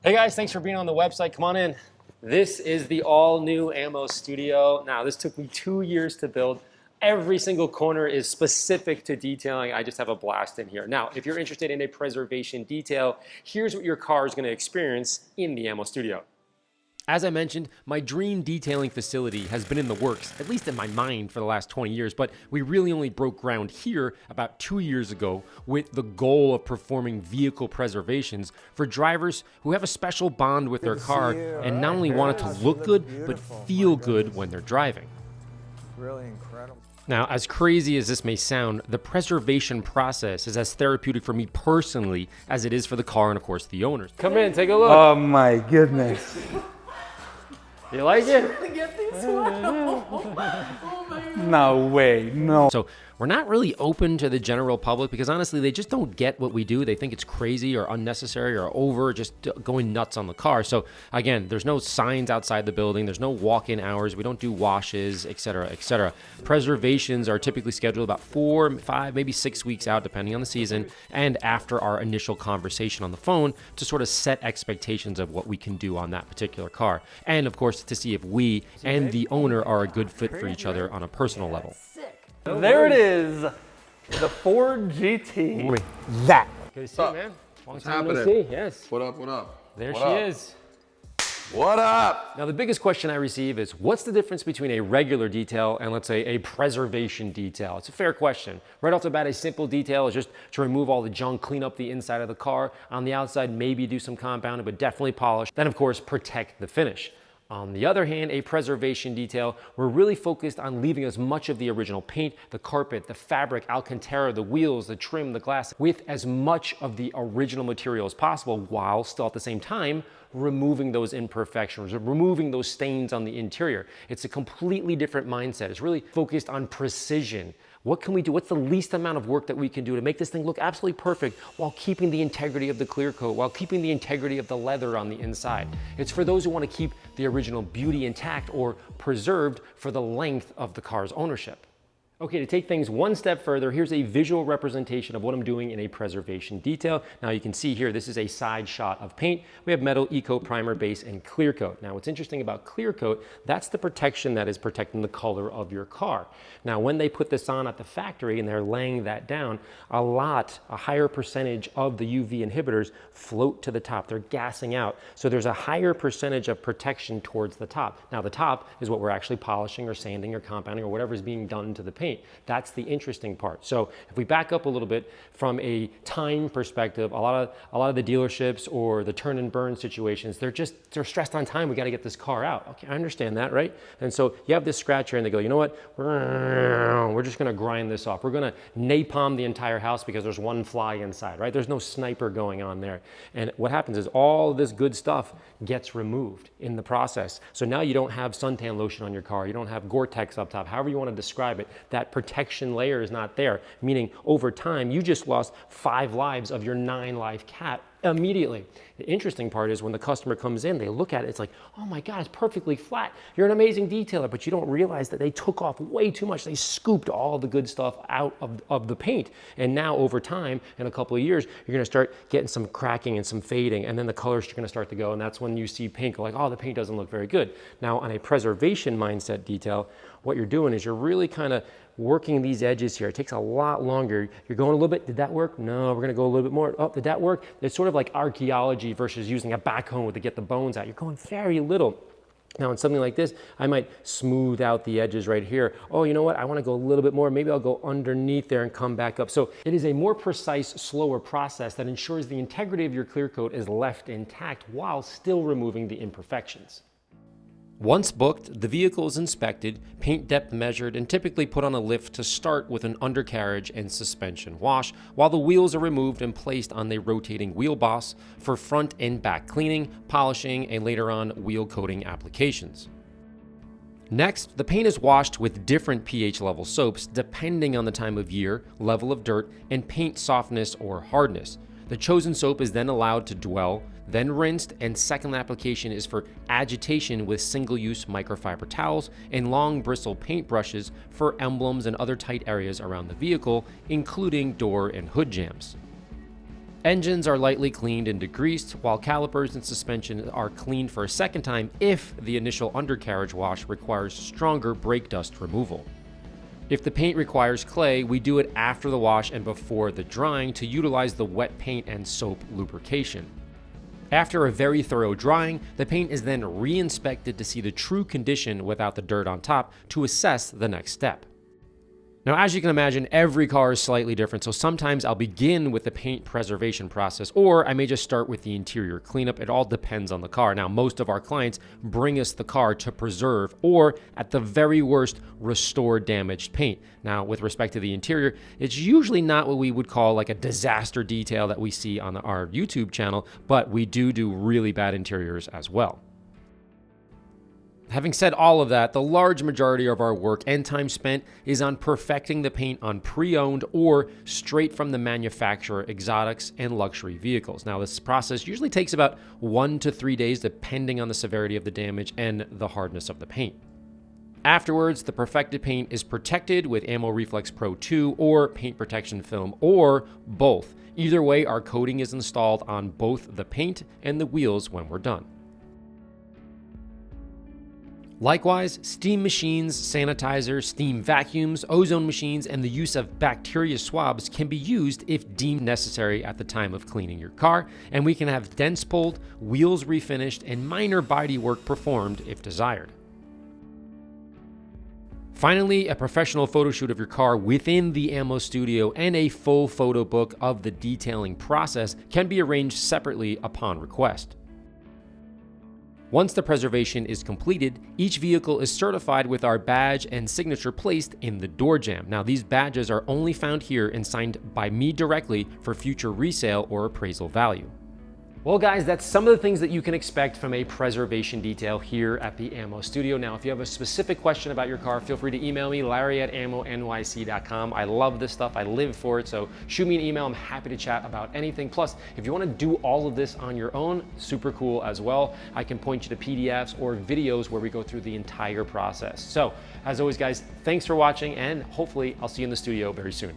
Hey guys, thanks for being on the website. Come on in. This is the all new Ammo Studio. Now, this took me 2 years to build. Every single corner is specific to detailing. I just have a blast in here. Now, if you're interested in a preservation detail, here's what your car is going to experience in the Ammo Studio. As I mentioned, my dream detailing facility has been in the works, at least in my mind, for the last 20 years, but we really only broke ground here about 2 years ago with the goal of performing vehicle preservations for drivers who have a special bond with their car and not only want it to look good, but feel good when they're driving. Really incredible. Now, as crazy as this may sound, the preservation process is as therapeutic for me personally as it is for the car and, of course, the owners. Come in, take a look. Oh my goodness. You like it? No way, no. So we're not really open to the general public because honestly, they just don't get what we do. They think it's crazy or unnecessary or over, just going nuts on the car. So again, there's no signs outside the building. There's no walk-in hours. We don't do washes, etc., etc. Preservations are typically scheduled about 4, 5, maybe 6 weeks out, depending on the season, and after our initial conversation on the phone to sort of set expectations of what we can do on that particular car. And of course, to see if we and the owner are a good fit for each other on a personal level. There it is, the Ford GT. That. Good to see you, man. Long time no happening? see. Yes. What up, what up? There What she up? is. What up? Now, the biggest question I receive is, what's the difference between a regular detail and, let's say, a preservation detail? It's a fair question. Right off the bat, a simple detail is just to remove all the junk, clean up the inside of the car. On the outside, maybe do some compounding, but definitely polish. Then, of course, protect the finish. On the other hand, a preservation detail, we're really focused on leaving as much of the original paint, the carpet, the fabric, Alcantara, the wheels, the trim, the glass, with as much of the original material as possible, while still at the same time removing those imperfections, removing those stains on the interior. It's a completely different mindset. It's really focused on precision. What can we do? What's the least amount of work that we can do to make this thing look absolutely perfect while keeping the integrity of the clear coat, while keeping the integrity of the leather on the inside? It's for those who want to keep the original beauty intact or preserved for the length of the car's ownership. Okay, to take things one step further, here's a visual representation of what I'm doing in a preservation detail. Now you can see here, this is a side shot of paint. We have metal, eco, primer, base, and clear coat. Now what's interesting about clear coat, that's the protection that is protecting the color of your car. Now when they put this on at the factory and they're laying that down, a higher percentage of the UV inhibitors float to the top. They're gassing out. So there's a higher percentage of protection towards the top. Now the top is what we're actually polishing or sanding or compounding or whatever is being done to the paint. That's the interesting part. So if we back up a little bit from a time perspective, a lot of the dealerships or the turn and burn situations, they're stressed on time. We got to get this car out. Okay, I understand that, right? And so you have this scratch here and they go, you know what? We're just going to grind this off. We're going to napalm the entire house because there's one fly inside, right? There's no sniper going on there. And what happens is all this good stuff gets removed in the process. So now you don't have suntan lotion on your car. You don't have Gore-Tex up top, however you want to describe it. That protection layer is not there, meaning over time, you just lost 5 lives of your 9 live cat immediately. The interesting part is when the customer comes in, they look at it, it's like, oh my God, it's perfectly flat. You're an amazing detailer, but you don't realize that they took off way too much. They scooped all the good stuff out of the paint. And now over time, in a couple of years, you're gonna start getting some cracking and some fading, and then the colors are gonna start to go, and that's when you see paint, like, oh, the paint doesn't look very good. Now on a preservation mindset detail, what you're doing is you're really kind of working these edges here. It takes a lot longer. You're going a little bit, did that work? No, we're gonna go a little bit more. Oh, did that work? It's sort of like archaeology versus using a backhoe to get the bones out. You're going very little. Now in something like this, I might smooth out the edges right here. Oh, you know what? I wanna go a little bit more. Maybe I'll go underneath there and come back up. So it is a more precise, slower process that ensures the integrity of your clear coat is left intact while still removing the imperfections. Once booked, the vehicle is inspected, paint depth measured, and typically put on a lift to start with an undercarriage and suspension wash, while the wheels are removed and placed on the rotating wheel boss for front and back cleaning, polishing, and later on wheel coating applications. Next, the paint is washed with different pH level soaps depending on the time of year, level of dirt, and paint softness or hardness. The chosen soap is then allowed to dwell, then rinsed, and second application is for agitation with single-use microfiber towels and long bristle paint brushes for emblems and other tight areas around the vehicle, including door and hood jambs. Engines are lightly cleaned and degreased, while calipers and suspension are cleaned for a second time if the initial undercarriage wash requires stronger brake dust removal. If the paint requires clay, we do it after the wash and before the drying to utilize the wet paint and soap lubrication. After a very thorough drying, the paint is then re-inspected to see the true condition without the dirt on top to assess the next step. Now, as you can imagine, every car is slightly different, so sometimes I'll begin with the paint preservation process, or I may just start with the interior cleanup. It all depends on the car. Now, most of our clients bring us the car to preserve, or at the very worst, restore damaged paint. Now, with respect to the interior, it's usually not what we would call like a disaster detail that we see on our YouTube channel, but we do really bad interiors as well. Having said all of that, the large majority of our work and time spent is on perfecting the paint on pre-owned or straight from the manufacturer exotics and luxury vehicles. Now, this process usually takes about 1 to 3 days depending on the severity of the damage and the hardness of the paint. Afterwards, the perfected paint is protected with Ammo Reflex Pro 2 or paint protection film, or both. Either way, our coating is installed on both the paint and the wheels when we're done. Likewise, steam machines, sanitizers, steam vacuums, ozone machines, and the use of bacteria swabs can be used if deemed necessary at the time of cleaning your car, and we can have dents pulled, wheels refinished, and minor body work performed if desired. Finally, a professional photo shoot of your car within the Ammo Studio and a full photo book of the detailing process can be arranged separately upon request. Once the preservation is completed, each vehicle is certified with our badge and signature placed in the door jamb. Now, these badges are only found here and signed by me directly for future resale or appraisal value. Well, guys, that's some of the things that you can expect from a preservation detail here at the Ammo Studio. Now, if you have a specific question about your car, feel free to email me, larry@ammonyc.com. I love this stuff. I live for it. So shoot me an email. I'm happy to chat about anything. Plus, if you want to do all of this on your own, super cool as well. I can point you to PDFs or videos where we go through the entire process. So as always, guys, thanks for watching, and hopefully I'll see you in the studio very soon.